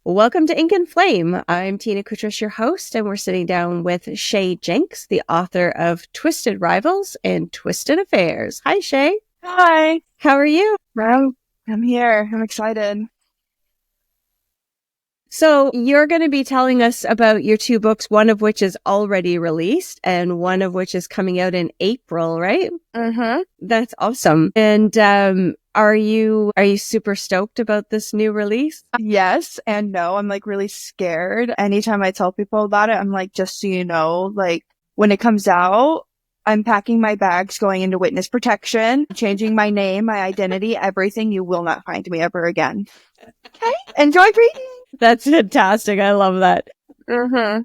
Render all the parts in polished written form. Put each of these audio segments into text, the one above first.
Welcome to Ink and Flame. I'm Tina Kutrish, your host, and we're sitting down with Shay Jinx, the author of Twisted Rivals and Twisted Affairs. Hi, Shay. Hi. How are you? I'm here. I'm excited. So you're going to be telling us about your two books, one of which is already released and one of which is coming out in April, right? Mm-hmm. That's awesome. And are you super stoked about this new release? Yes and no. I'm really scared. Anytime I tell people about it, I'm like, just so you know, when it comes out, I'm packing my bags, going into witness protection, changing my name, my identity, everything. You will not find me ever again. Okay? Enjoy reading. That's fantastic. I love that. Mm-hmm.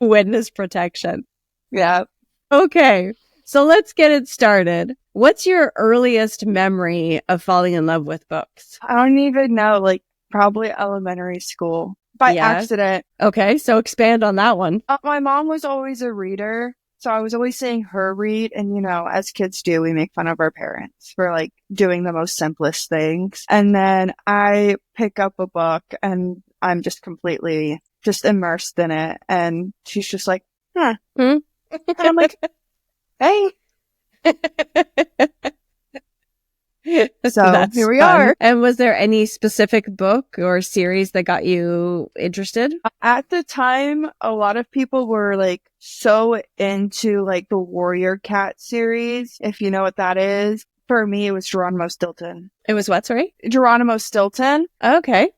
Witness protection. Yeah. Okay. So let's get it started. What's your earliest memory of falling in love with books? I don't even know, probably elementary school. By accident. Okay, so expand on that one. My mom was always a reader, so I was always seeing her read, and as kids do, we make fun of our parents for doing the most simplest things. And then I pick up a book and I'm just completely immersed in it, and she's just like, huh. And I'm like, hey. So here we are. And was there any specific book or series that got you interested? At the time, a lot of people were so into the Warrior Cat series, if you know what that is. For me, it was Geronimo Stilton. It was what, sorry? Geronimo Stilton. Okay.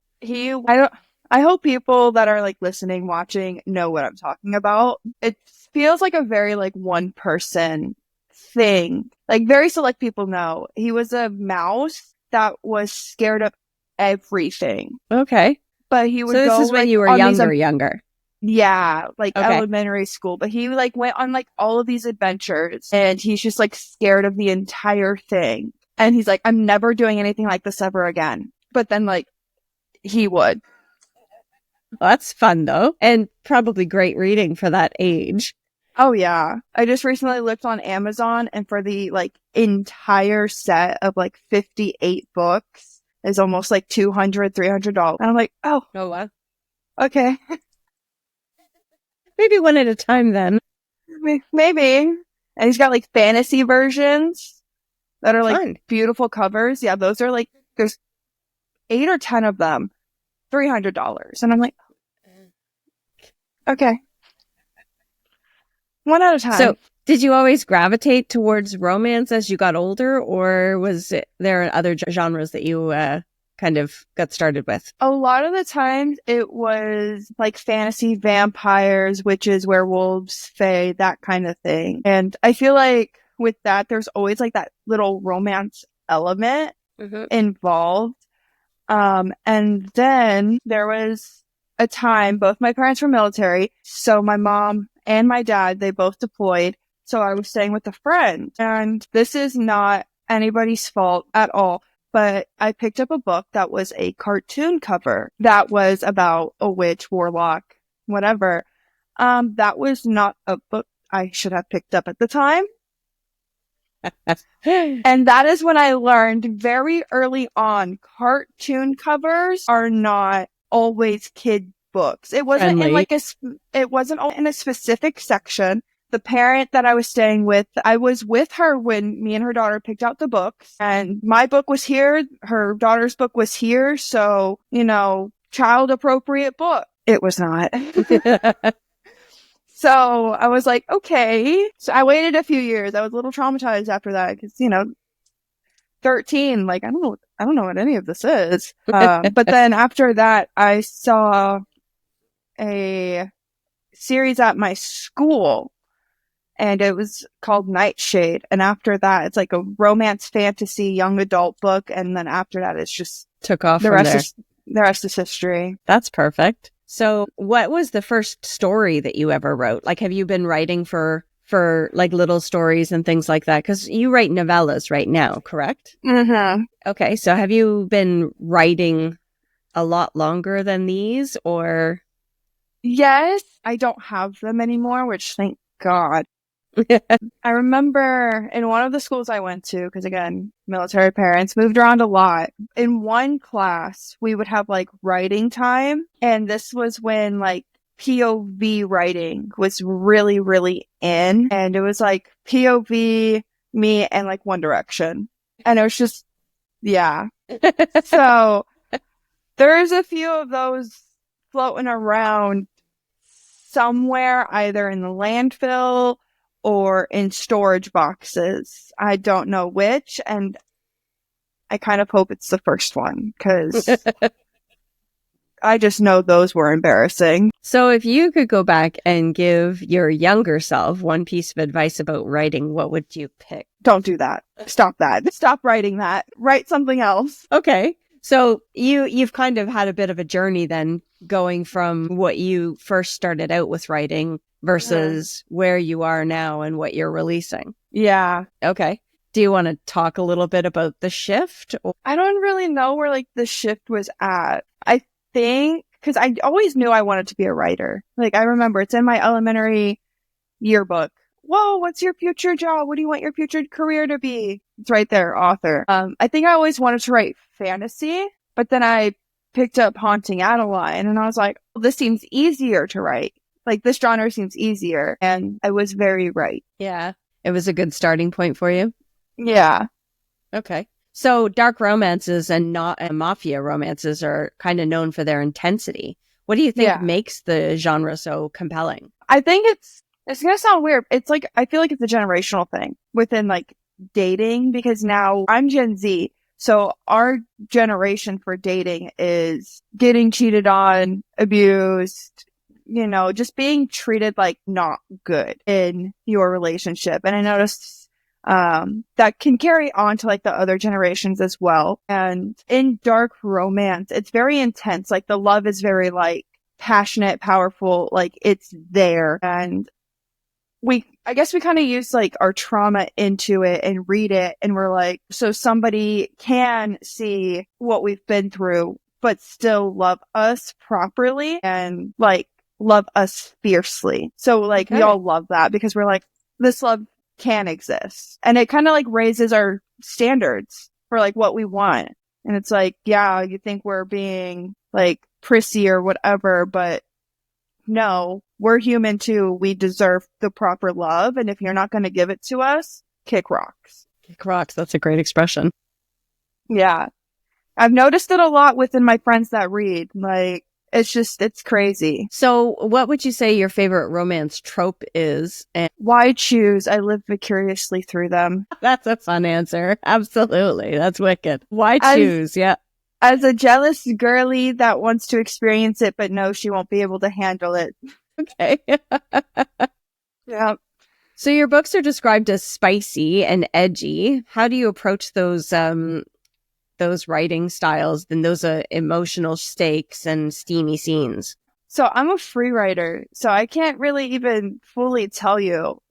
I hope people that are listening, watching know what I'm talking about. It feels like a very one person thing. Very select people know. He was a mouse that was scared of everything. Okay. But he would go. So this is when you were younger. Yeah, elementary school. But he went on all of these adventures, and he's just scared of the entire thing. And he's like, I'm never doing anything like this ever again. But then he would. Well, that's fun though, and probably great reading for that age. Oh yeah. I just recently looked on Amazon, and for the entire set of 58 books is almost $200, $300. And I'm like, oh wow. Okay. Maybe one at a time then. Maybe. And he's got fantasy versions that are Fun. Beautiful covers. Yeah, those are there's 8 or 10 of them. $300. And I'm like, okay. One at a time. So did you always gravitate towards romance as you got older, or was there other genres that you kind of got started with? A lot of the times it was fantasy, vampires, witches, werewolves, fae, that kind of thing. And I feel with that, there's always that little romance element involved. And then there was a time, both my parents were military, so my mom and my dad, they both deployed. So I was staying with a friend, and this is not anybody's fault at all. But I picked up a book that was a cartoon cover that was about a witch, warlock, whatever. That was not a book I should have picked up at the time. And that is when I learned very early on, cartoon covers are not always kid books. It wasn't it wasn't in a specific section. The parent that I was staying with, I was with her when me and her daughter picked out the books, and my book was here. Her daughter's book was here. So, child appropriate book. It was not. So I was like, okay. So I waited a few years. I was a little traumatized after that because, 13, I don't know what any of this is. But then after that, I saw a series at my school, and it was called Nightshade. And after that, it's a romance fantasy young adult book. And then after that, it's just took off. The rest is history. That's perfect. So what was the first story that you ever wrote? Have you been writing for little stories and things like that? Because you write novellas right now, correct? Mm-hmm. Okay. So have you been writing a lot longer than these, or? Yes. I don't have them anymore, which thank God. I remember in one of the schools I went to, because again, military parents moved around a lot. In one class, we would have like writing time. And this was when like POV writing was really, really in. And it was like POV, me, and like One Direction. And it was just, yeah. So there's a few of those floating around somewhere, either in the landfill or in storage boxes. I don't know which, and I kind of hope it's the first one, because I just know those were embarrassing. So if you could go back and give your younger self one piece of advice about writing, what would you pick? Don't do that. Stop that. Stop writing that. Write something else. Okay. So you've kind of had a bit of a journey then, going from what you first started out with writing versus where you are now and what you're releasing. Yeah. Okay. Do you want to talk a little bit about the shift? I don't really know where like the shift was at. I think because I always knew I wanted to be a writer. Like I remember it's in my elementary yearbook. Whoa, what's your future job? What do you want your future career to be? It's right there, author. I think I always wanted to write fantasy, but then I picked up Haunting Adeline and I was like, well, this seems easier to write. Like this genre seems easier. And I was very right. Yeah. It was a good starting point for you. Yeah. Okay. So dark romances and not mafia romances are kind of known for their intensity. What do you think makes the genre so compelling? I think it's going to sound weird. It's like, I feel like it's a generational thing within like dating, because now I'm Gen Z. So our generation for dating is getting cheated on, abused, you know, just being treated like not good in your relationship. And I noticed that can carry on to like the other generations as well. And in dark romance, it's very intense. Like the love is very like passionate, powerful, like it's there. And I guess we kind of use like our trauma into it and read it. And we're like, so somebody can see what we've been through, but still love us properly and like love us fiercely. So like we all love that because we're like, this love can exist. And it kind of like raises our standards for like what we want. And it's like, yeah, you think we're being like prissy or whatever, but no, we're human too. We deserve the proper love. And if you're not going to give it to us, kick rocks. Kick rocks. That's a great expression. Yeah. I've noticed it a lot within my friends that read. Like, it's crazy. So what would you say your favorite romance trope is? And why choose? I live vicariously through them. That's a fun answer. Absolutely. That's wicked. Why choose? Yeah. As a jealous girly that wants to experience it, but knows she won't be able to handle it. Okay. Yeah. So your books are described as spicy and edgy. How do you approach those writing styles and those emotional stakes and steamy scenes? So I'm a free writer, so I can't really even fully tell you.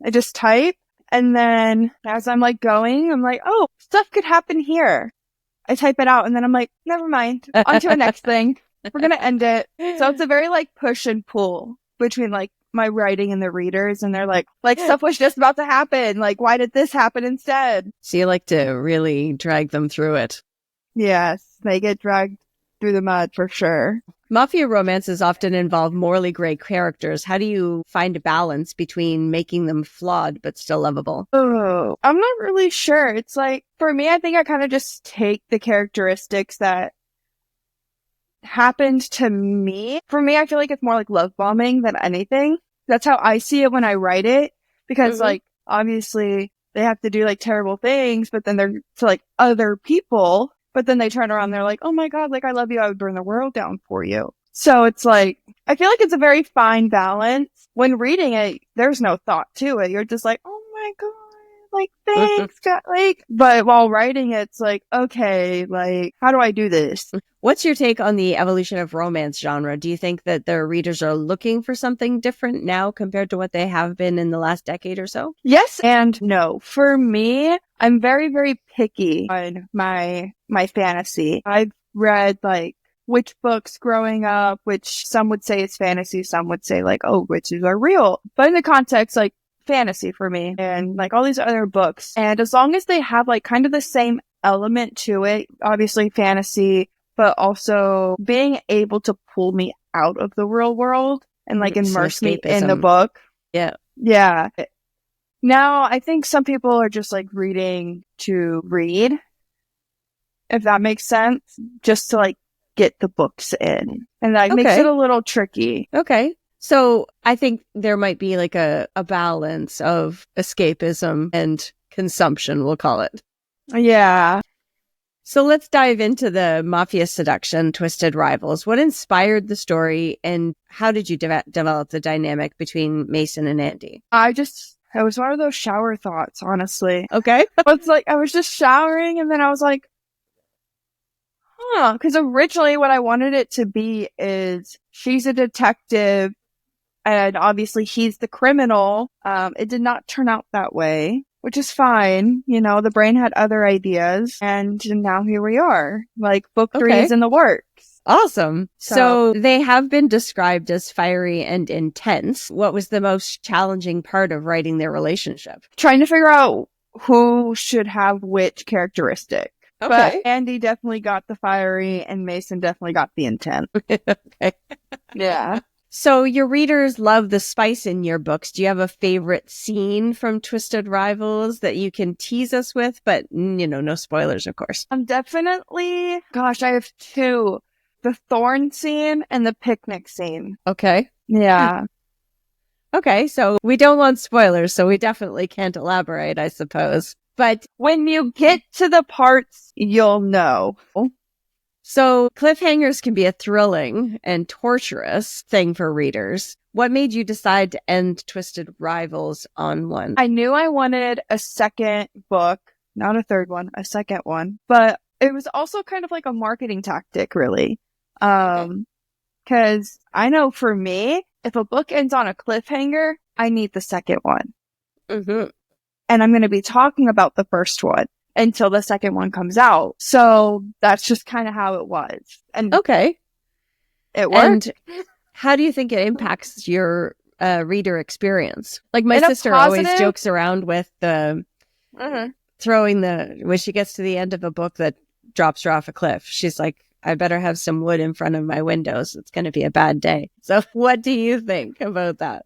I just type, and then as I'm like going, I'm like, oh, stuff could happen here. I type it out, and then I'm like, never mind. On to the next thing. We're going to end it. So it's a very like push and pull between like my writing and the readers. And they're like stuff was just about to happen. Like, why did this happen instead? So you like to really drag them through it. Yes, they get dragged through the mud for sure. Mafia romances often involve morally gray characters. How do you find a balance between making them flawed but still lovable? Oh, I'm not really sure. It's like, for me, I think I kind of just take the characteristics that happened to me. For me, I feel like it's more like love bombing than anything. That's how I see it when I write it. Because like, obviously they have to do like terrible things, but then they're to like other people. But then they turn around and they're like, oh my God, like, I love you. I would burn the world down for you. So it's like, I feel like it's a very fine balance. When reading it, there's no thought to it. You're just like, oh my God, like, thanks, God. Like, but while writing it, it's like, okay, like, how do I do this? What's your take on the evolution of romance genre? Do you think that the readers are looking for something different now compared to what they have been in the last decade or so? Yes and no. For me, I'm very, very picky on my fantasy. I've read like witch books growing up, which some would say is fantasy, some would say like, oh, witches are real. But in the context, like, fantasy for me and like all these other books. And as long as they have like kind of the same element to it, obviously fantasy, but also being able to pull me out of the real world and like immerse me in the book. Yeah. Yeah. Now, I think some people are just like reading to read, if that makes sense, just to like get the books in. And that makes it a little tricky. Okay. So I think there might be like a balance of escapism and consumption, we'll call it. Yeah. So let's dive into the Mafia Seduction, Twisted Rivals. What inspired the story and how did you develop the dynamic between Mason and Andy? It was one of those shower thoughts, honestly. Okay. I was just showering and then I was like, because originally what I wanted it to be is she's a detective and obviously he's the criminal. It did not turn out that way, which is fine. You know, the brain had other ideas and now here we are. Like book 3 is in the works. Awesome. So they have been described as fiery and intense. What was the most challenging part of writing their relationship? Trying to figure out who should have which characteristic. Okay. But Andy definitely got the fiery and Mason definitely got the intent. Okay. Yeah. So your readers love the spice in your books. Do you have a favorite scene from Twisted Rivals that you can tease us with? But, no spoilers, of course. Definitely, I have 2. The thorn scene and the picnic scene. Okay. Yeah. Okay, so we don't want spoilers, so we definitely can't elaborate, I suppose. But when you get to the parts, you'll know. So cliffhangers can be a thrilling and torturous thing for readers. What made you decide to end Twisted Rivals on one? I knew I wanted a second book, not a third one, a second one. But it was also kind of like a marketing tactic, really. Because I know for me, if a book ends on a cliffhanger, I need the second one. Mm-hmm. And I'm going to be talking about the first one until the second one comes out. So that's just kind of how it was. And okay. It worked. And how do you think it impacts your reader experience? Like my sister always jokes around with the throwing when she gets to the end of a book that drops her off a cliff. She's like, I better have some wood in front of my windows. It's going to be a bad day. So what do you think about that?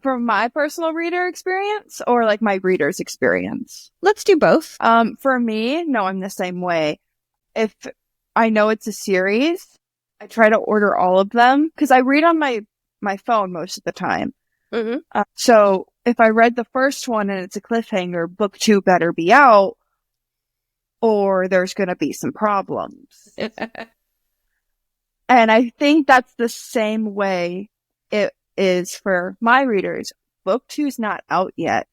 From my personal reader experience or like my reader's experience? Let's do both. For me, no, I'm the same way. If I know it's a series, I try to order all of them because I read on my phone most of the time. Mm-hmm. So if I read the first one and it's a cliffhanger, book 2 better be out or there's going to be some problems. And I think that's the same way it is for my readers. Book 2's not out yet.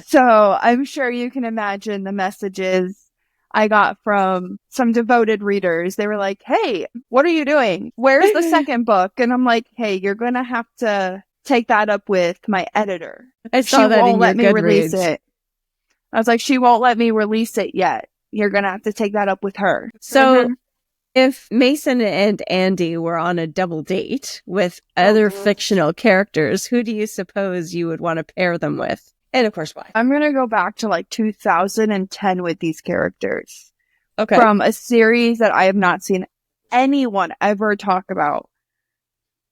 So I'm sure you can imagine the messages I got from some devoted readers. They were like, hey, what are you doing? Where's the second book? And I'm like, hey, you're going to have to take that up with my editor. I saw that in your release it. I was like, she won't let me release it yet. You're going to have to take that up with her. So if Mason and Andy were on a double date with other fictional characters, who do you suppose you would want to pair them with? And of course, why? I'm going to go back to like 2010 with these characters. Okay. From a series that I have not seen anyone ever talk about.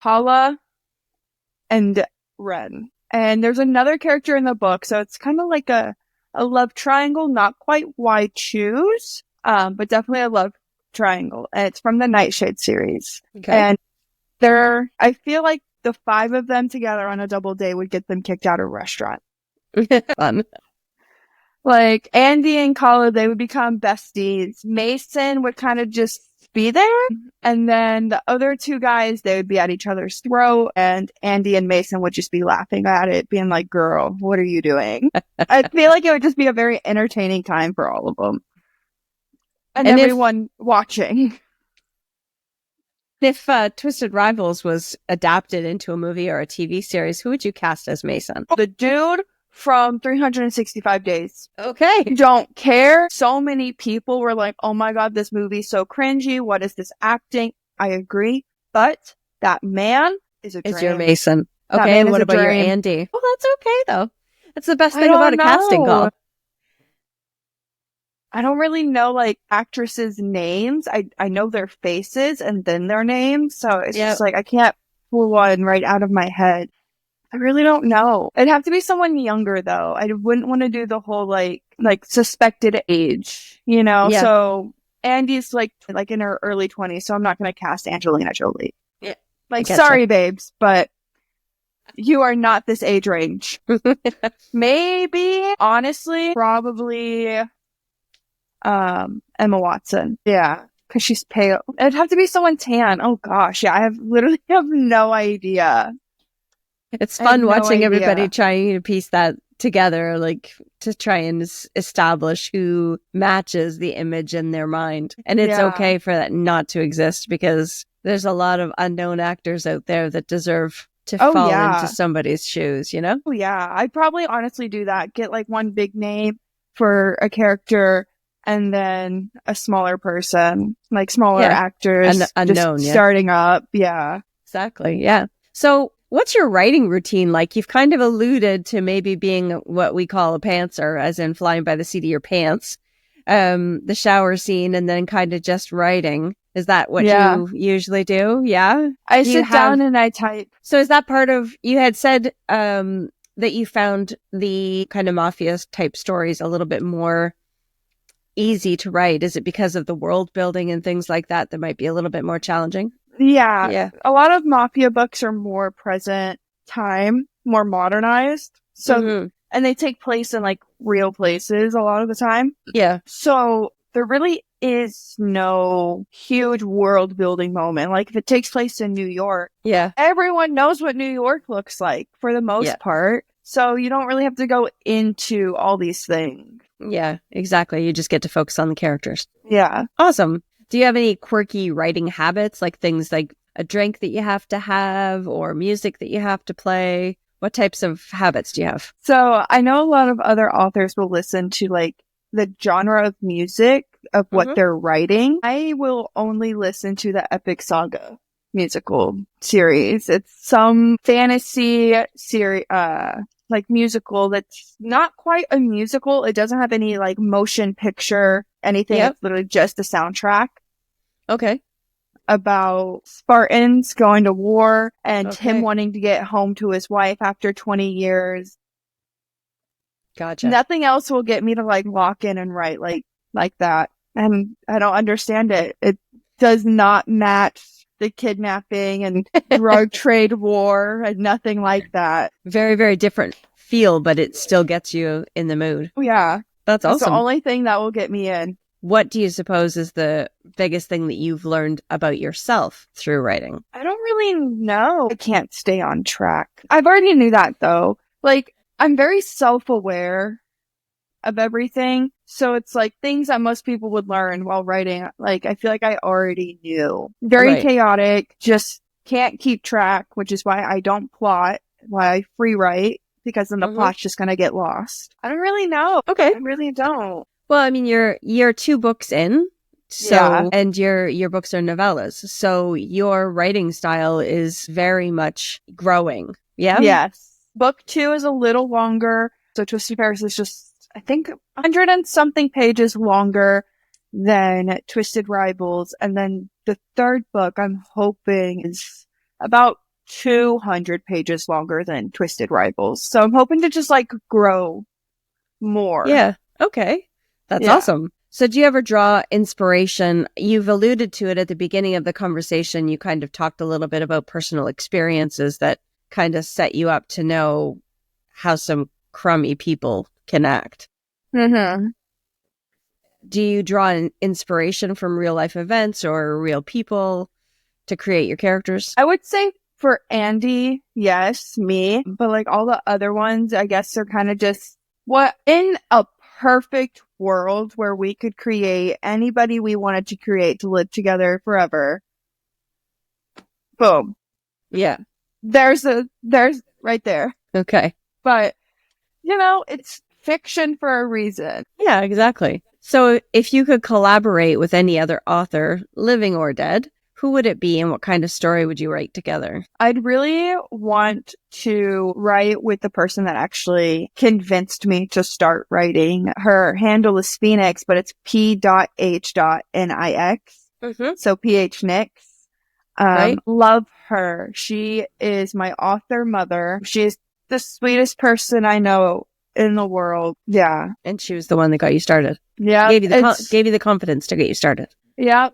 Paula and Ren. And there's another character in the book, so it's kind of like a love triangle, not quite why choose, but definitely a love triangle. And it's from the Nightshade series. Okay. And I feel like the 5 of them together on a double date would get them kicked out of a restaurant. Fun. Like Andy and Kala, they would become besties. Mason would kind of just be there. And then the other 2 guys, they would be at each other's throat. And Andy and Mason would just be laughing at it, being like, girl, what are you doing? I feel like it would just be a very entertaining time for all of them. And everyone watching. If Twisted Rivals was adapted into a movie or a TV series, who would you cast as Mason? The dude from 365 Days. Okay. Don't care. So many people were like, oh my god, this movie's so cringy. What is this acting? I agree. But that man is a dream. Is your Mason. Okay, and what about your Andy? Well, that's okay, though. That's the best thing about a casting call. I don't really know like actresses' names. I know their faces and then their names. So it's just like I can't pull one right out of my head. I really don't know. It'd have to be someone younger though. I wouldn't want to do the whole like suspected age, you know? Yeah. So Andy's like in her early 20s, so I'm not going to cast Angelina Jolie. Yeah. Like, sorry, babes, but you are not this age range. Maybe, honestly, probably Emma Watson. Yeah. Because she's pale. It'd have to be someone tan. Oh gosh, yeah, I literally have no idea. It's fun watching everybody trying to piece that together, like to try and establish who matches the image in their mind. And it's okay for that not to exist, because there's a lot of unknown actors out there that deserve to fall into somebody's shoes, you know? Oh yeah, I'd probably honestly do that. Get like one big name for a character and then a smaller person, like smaller actors, unknown, just starting up. Yeah, exactly. Yeah. So what's your writing routine like? You've kind of alluded to maybe being what we call a pantser, as in flying by the seat of your pants, the shower scene, and then kind of just writing. Is that what you usually do? Yeah. I sit down and I type. So is that part of, you had said that you found the kind of Mafia type stories a little bit more easy to write. Is it because of the world building and things like that that might be a little bit more challenging? Yeah. A lot of Mafia books are more present time, more modernized. So, and they take place in like real places a lot of the time. Yeah. So there really is no huge world building moment. Like if it takes place in New York, everyone knows what New York looks like for the most part. So you don't really have to go into all these things. Yeah, exactly. You just get to focus on the characters. Yeah. Awesome. Do you have any quirky writing habits, like things like a drink that you have to have or music that you have to play? What types of habits do you have? So I know a lot of other authors will listen to like the genre of music of what they're writing. I will only listen to the Epic Saga musical series. It's some fantasy series, like musical that's not quite a musical. It doesn't have any like motion picture, anything. It's literally just a soundtrack. Okay. About Spartans going to war and him wanting to get home to his wife after 20 years. Gotcha. Nothing else will get me to like lock in and write like that. And I don't understand it. It does not match the kidnapping and drug trade war and nothing like that. Very, very different feel, but it still gets you in the mood. Yeah. That's awesome. It's the only thing that will get me in. What do you suppose is the biggest thing that you've learned about yourself through writing? I don't really know. I can't stay on track. I've already knew that though. Like, I'm very self-aware of everything. So it's like things that most people would learn while writing. Like, I feel like I already knew. Very chaotic, just can't keep track, which is why I don't plot, why I free write, because then the plot's just going to get lost. I don't really know. Okay. I really don't. Well, I mean, you're 2 books in, so and your books are novellas, so your writing style is very much growing. Yeah. Yes. Book 2 is a little longer. So Twisted Paris is just, I think, 100 and something pages longer than Twisted Rivals, and then the third book I'm hoping is about 200 pages longer than Twisted Rivals. So I'm hoping to just like grow more. Yeah. Okay. That's awesome. So do you ever draw inspiration? You've alluded to it at the beginning of the conversation. You kind of talked a little bit about personal experiences that kind of set you up to know how some crummy people can act. Mm-hmm. Do you draw inspiration from real life events or real people to create your characters? I would say for Andy, yes, me. But like all the other ones, I guess they're kind of just what in a perfect world where we could create anybody we wanted to create to live together forever. Boom. Yeah. There's right there. Okay. But, you know, it's fiction for a reason. Yeah, exactly. So if you could collaborate with any other author, living or dead, who would it be and what kind of story would you write together? I'd really want to write with the person that actually convinced me to start writing. Her handle is Phoenix, but it's P.H.Nix. So PH Nix. Right? Love her. She is my author mother. She is the sweetest person I know in the world. Yeah. And she was the one that got you started. Yeah. Gave you the confidence to get you started. Yeah.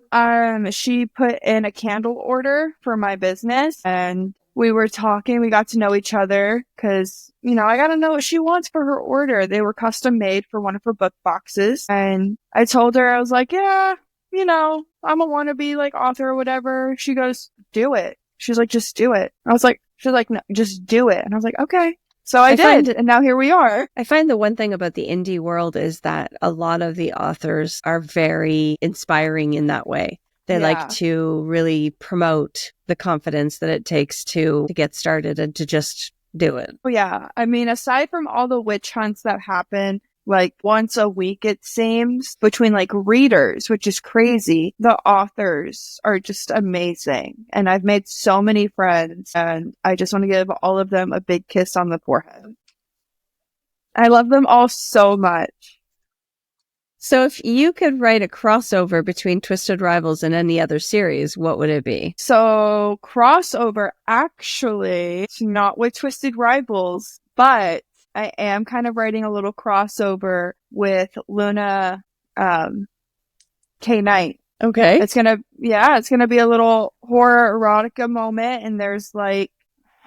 She put in a candle order for my business, and we were talking. We got to know each other because, I got to know what she wants for her order. They were custom made for one of her book boxes. And I told her, I was like, yeah, I'm a wannabe like author or whatever. She goes, do it. She's like, just do it. She's like, no, just do it. And I was like, okay. So I did, and now here we are. I find the one thing about the indie world is that a lot of the authors are very inspiring in that way. They like to really promote the confidence that it takes to get started and to just do it. Yeah. I mean, aside from all the witch hunts that happen, like once a week, it seems, between like readers, which is crazy. The authors are just amazing. And I've made so many friends, and I just want to give all of them a big kiss on the forehead. I love them all so much. So if you could write a crossover between Twisted Rivals and any other series, what would it be? So crossover, actually, it's not with Twisted Rivals, but I am kind of writing a little crossover with Luna K. Knight. Okay. It's gonna be a little horror erotica moment, and there's like,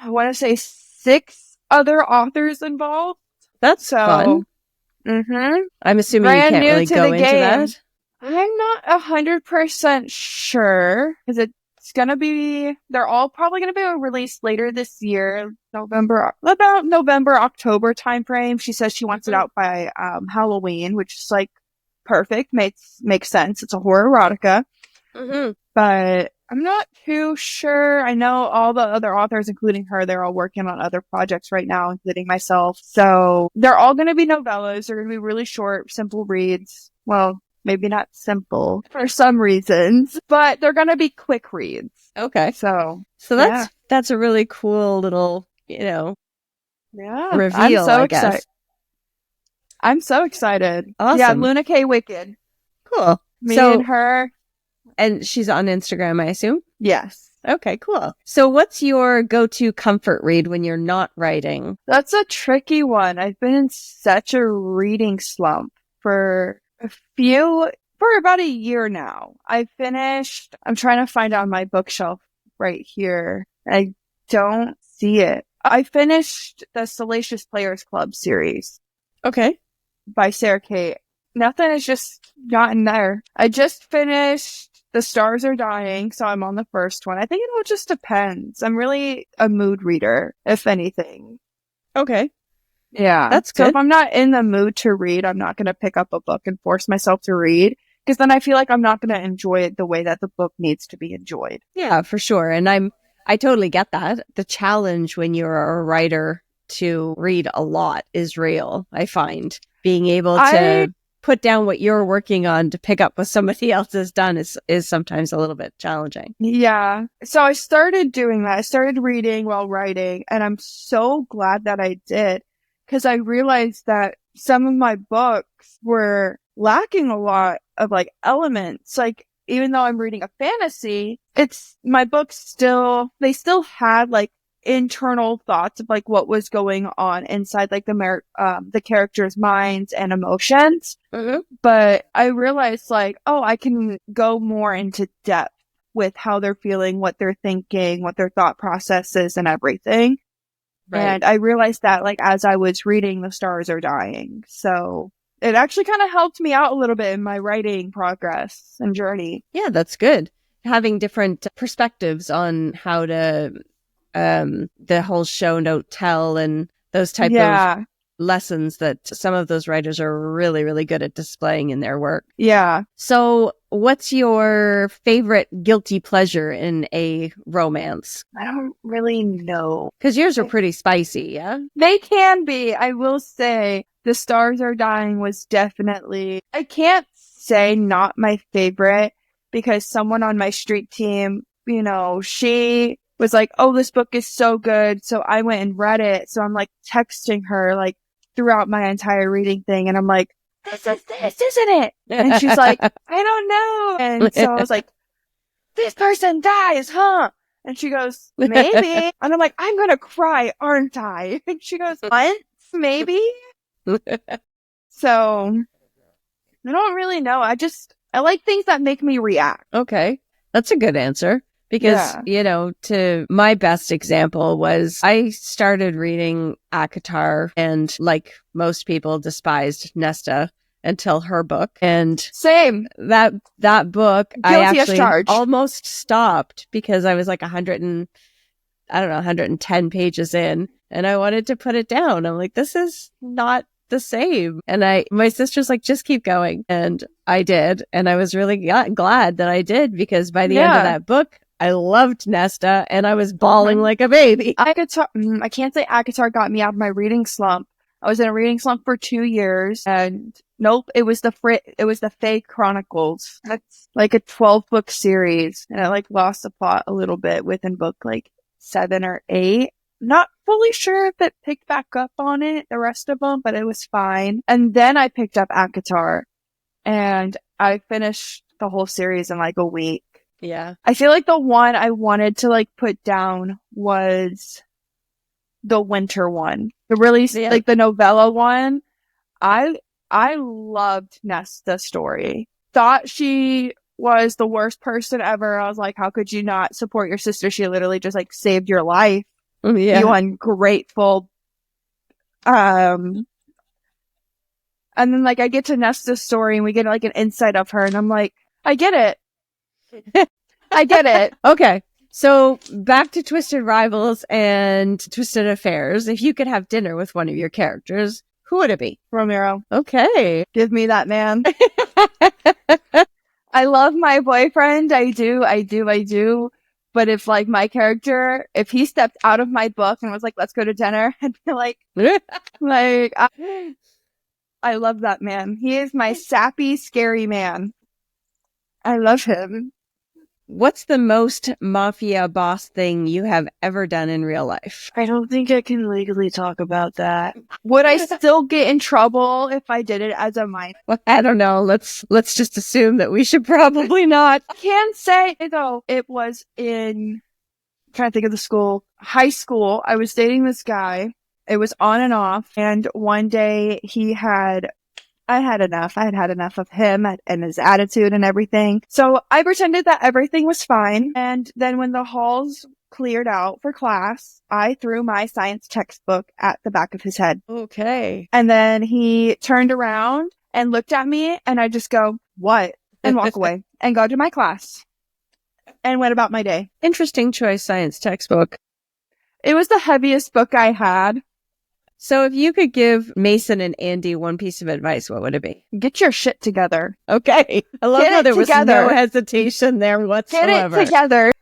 I want to say 6 other authors involved. That's fun. I'm assuming Brand you can't new really to go the into game. that. I'm not 100% sure, because it's gonna be, they're all probably gonna be released later this year, about November, October timeframe. She says she wants it out by Halloween, which is like perfect, makes sense. It's a horror erotica. But I'm not too sure. I know all the other authors, including her, they're all working on other projects right now, including myself. So they're all going to be novellas. They're going to be really short, simple reads. Well, maybe not simple for some reasons, but they're going to be quick reads. Okay. So that's a really cool little, reveal, I guess. I'm so excited. Awesome. Yeah, Luna K. Wicked. Cool. Me and her. And she's on Instagram, I assume? Yes. Okay, cool. So what's your go-to comfort read when you're not writing? That's a tricky one. I've been in such a reading slump for about a year now. I'm trying to find it on my bookshelf right here. I don't see it. I finished the Salacious Players Club series. Okay. By Sarah Kate. Nothing has just gotten there. I just finished The Stars Are Dying, so I'm on the first one. I think it all just depends. I'm really a mood reader, if anything. Okay. Yeah. That's good. So if I'm not in the mood to read, I'm not going to pick up a book and force myself to read, because then I feel like I'm not going to enjoy it the way that the book needs to be enjoyed. Yeah, for sure. And I totally get that. The challenge when you're a writer to read a lot is real, I find. Being able to put down what you're working on to pick up what somebody else has done is sometimes a little bit challenging. Yeah. So I started doing that. I started reading while writing, and I'm so glad that I did, because I realized that some of my books were lacking a lot of like elements. Like, even though I'm reading a fantasy, my books still had like internal thoughts of like what was going on inside like the characters' minds and emotions. But I realized like, I can go more into depth with how they're feeling, what they're thinking, what their thought process is, and everything. Right. And I realized that like as I was reading The Stars Are Dying. So it actually kind of helped me out a little bit in my writing progress and journey. Yeah, that's good. Having different perspectives on how to the whole show don't tell and those type of lessons that some of those writers are really, really good at displaying in their work. Yeah. So what's your favorite guilty pleasure in a romance? I don't really know. Because yours are pretty spicy, yeah? They can be. I will say The Stars Are Dying was definitely, I can't say not my favorite, because someone on my street team, you know, she was like, oh, this book is so good. So I went and read it. So I'm like texting her like throughout my entire reading thing. And I'm like, this is this, isn't it? And she's like, I don't know. And so I was like, this person dies, huh? And she goes, maybe. And I'm like, I'm going to cry, aren't I? And she goes, once, maybe. So I don't really know. I like things that make me react. Okay. That's a good answer. Because, you know, to my best example was I started reading ACOTAR and like most people despised Nesta until her book. And same. That book, Guilty I actually as charged. Almost stopped because I was like 110 pages in and I wanted to put it down. I'm like, this is not the same. And my sister's like, just keep going. And I did. And I was really glad that I did because by the end of that book, I loved Nesta and I was bawling like a baby. I can't say ACOTAR got me out of my reading slump. I was in a reading slump for 2 years and nope, it was the Fae Chronicles. That's like a 12-book series and I like lost the plot a little bit within book like 7 or 8. Not fully sure if it picked back up on it, the rest of them, but it was fine. And then I picked up ACOTAR and I finished the whole series in like a week. Yeah. I feel like the one I wanted to like put down was the winter one. The really like the novella one. I loved Nesta's story. Thought she was the worst person ever. I was like, how could you not support your sister? She literally just like saved your life. Yeah. You ungrateful. And then like I get to Nesta's story and we get like an insight of her and I'm like, I get it. I get it. Okay. So back to Twisted Rivals and Twisted Affairs. If you could have dinner with one of your characters, who would it be? Romero. Okay. Give me that man. I love my boyfriend. I do. But if like my character, if he stepped out of my book and was like, let's go to dinner, I'd be like, I love that man. He is my sappy, scary man. I love him. What's the most Mafia boss thing you have ever done in real life? I don't think I can legally talk about that. Would I still get in trouble if I did it as a minor? Well, I don't know. Let's just assume that we should probably not. I can say though, it was I'm trying to think of the school, high school. I was dating this guy. It was on and off. And one day I had enough. I had had enough of him and his attitude and everything. So I pretended that everything was fine. And then when the halls cleared out for class, I threw my science textbook at the back of his head. Okay. And then he turned around and looked at me and I just go, what? And walk away and go to my class and went about my day. Interesting choice, science textbook. It was the heaviest book I had. So if you could give Mason and Andy one piece of advice, what would it be? Get your shit together. Okay. I love how there was no hesitation there whatsoever. Get it together.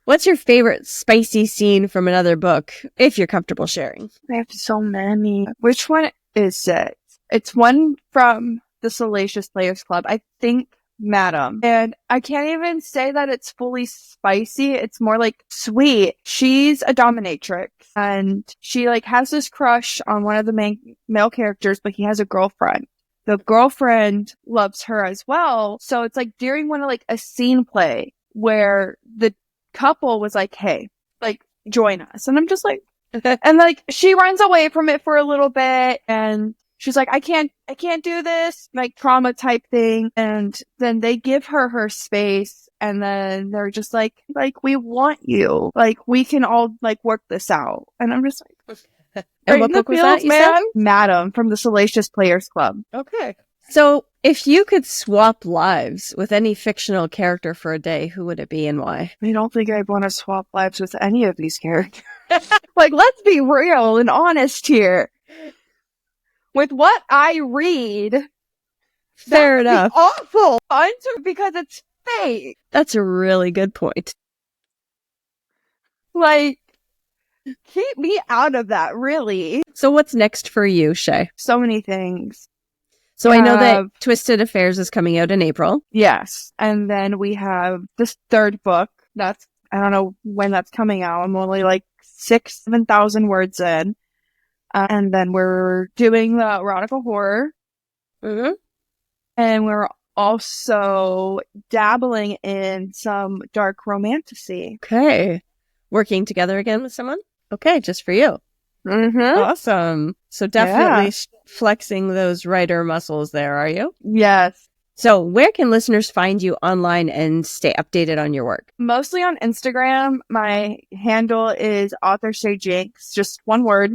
What's your favorite spicy scene from another book, if you're comfortable sharing? I have so many. Which one is it? It's one from the Salacious Players Club. I think Madam. And I can't even say that it's fully spicy. It's more like sweet. She's a dominatrix and she like has this crush on one of the main male characters, but he has a girlfriend. The girlfriend loves her as well. So it's like during one of like a scene play where the couple was like, hey, like join us. And I'm just like, and like she runs away from it for a little bit and she's like, I can't do this, like trauma type thing. And then they give her space and then they're just like, we want you. Like, we can all like work this out. And I'm just like, and what book was that, you said? Madam from the Salacious Players Club. Okay. So if you could swap lives with any fictional character for a day, who would it be and why? I don't think I'd want to swap lives with any of these characters. Like, let's be real and honest here. With what I read, fair enough. Awful because it's fake. That's a really good point. Like, keep me out of that, really. So what's next for you, Shay? So many things. So I know that Twisted Affairs is coming out in April. Yes. And then we have this third book. I don't know when that's coming out. I'm only like 7,000 words in. And then we're doing the erotica horror. Mm-hmm. And we're also dabbling in some dark romantasy. Okay. Working together again with someone? Okay, just for you. Mm-hmm. Awesome. So definitely flexing those writer muscles there, are you? Yes. So where can listeners find you online and stay updated on your work? Mostly on Instagram. My handle is author Shay Jinx, just one word.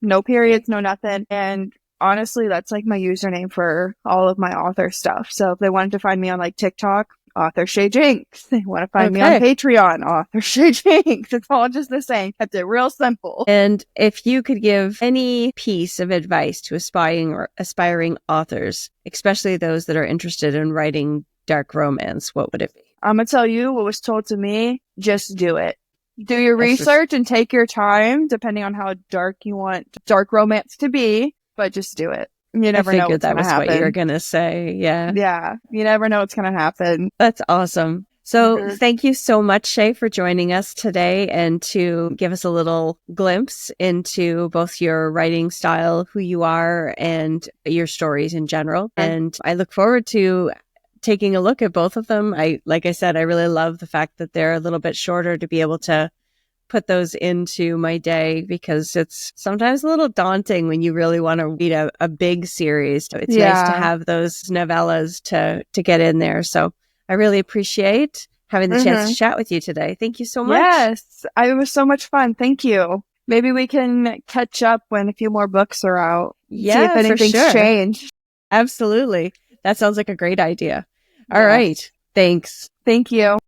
No periods, no nothing. And honestly, that's like my username for all of my author stuff. So if they wanted to find me on like TikTok, author Shay Jinx. They want to find me on Patreon, author Shay Jinx. It's all just the same. Kept it real simple. And if you could give any piece of advice to aspiring authors, especially those that are interested in writing dark romance, what would it be? I'm going to tell you what was told to me. Just do it. Do your research and take your time, depending on how dark you want dark romance to be, but just do it. You never know what's going to happen. What you were going to say. Yeah. Yeah. You never know what's going to happen. That's awesome. So thank you so much, Shay, for joining us today and to give us a little glimpse into both your writing style, who you are, and your stories in general. And I look forward to taking a look at both of them. Like I said, I really love the fact that they're a little bit shorter to be able to put those into my day, because it's sometimes a little daunting when you really want to read a big series. So it's nice to have those novellas to get in there. So I really appreciate having the chance to chat with you today. Thank you so much. Yes, it was so much fun. Thank you. Maybe we can catch up when a few more books are out. Yeah, see if anything's changed. Absolutely. That sounds like a great idea. All right. Thanks. Thank you.